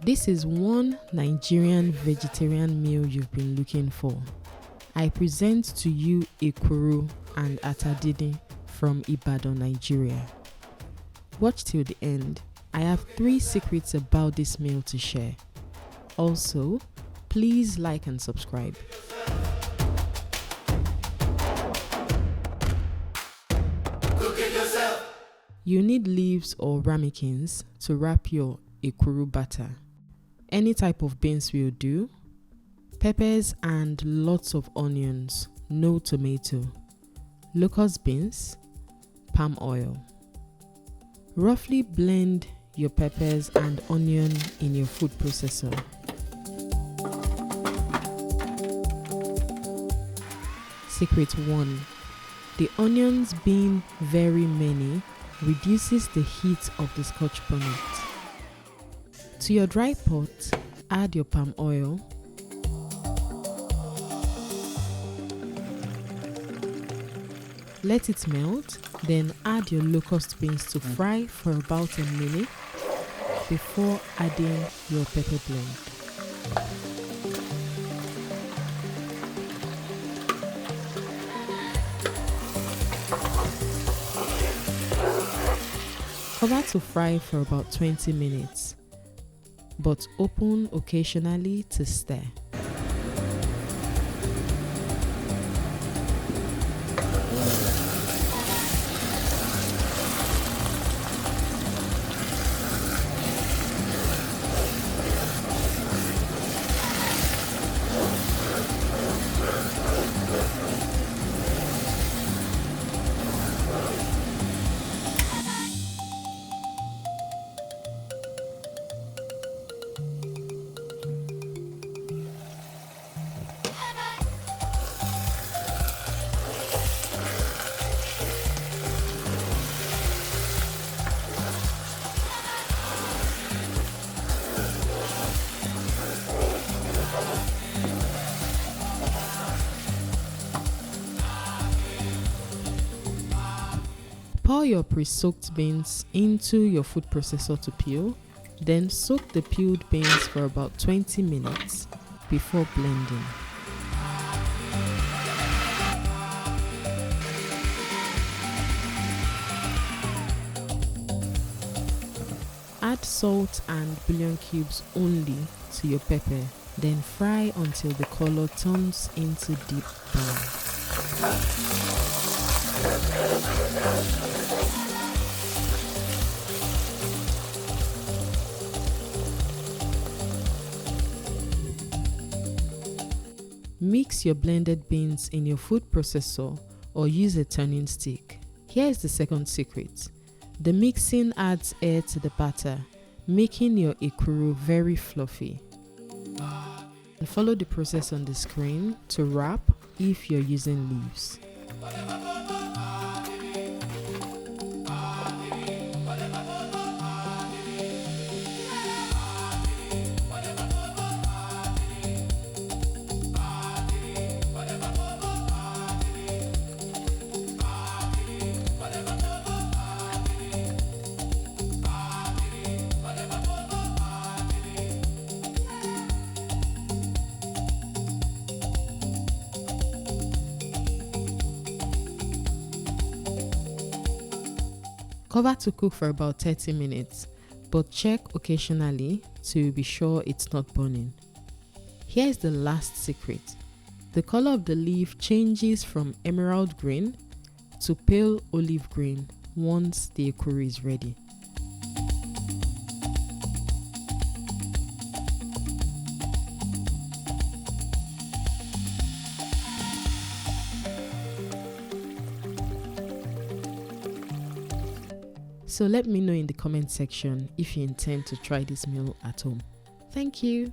This is one Nigerian vegetarian meal you've been looking for. I present to you Ekuru and Ata from Ibadan, Nigeria. Watch till the end. I have 3 secrets about this meal to share. Also, please like and subscribe. You need leaves or ramekins to wrap your Ekuru batter. Any type of beans will do. Peppers and lots of onions, no tomato. Locust beans, palm oil. Roughly blend your peppers and onion in your food processor. Secret 1. The onions being very many reduces the heat of the scotch bonnet. To your dry pot, add your palm oil, let it melt, then add your locust beans to fry for about a minute before adding your pepper blend. Cover to fry for about 20 minutes, but open occasionally to stir. Pour your pre-soaked beans into your food processor to peel, then soak the peeled beans for about 20 minutes before blending. Add salt and bouillon cubes only to your pepper, then fry until the color turns into deep brown. Mix your blended beans in your food processor or use a turning stick. Here is the second secret. The mixing adds air to the batter, making your Ekuru very fluffy. And follow the process on the screen to wrap if you're using leaves. Cover to cook for about 30 minutes, but check occasionally to be sure it's not burning. Here is the last secret. The color of the leaf changes from emerald green to pale olive green once the Ekuru is ready. So let me know in the comment section if you intend to try this meal at home. Thank you.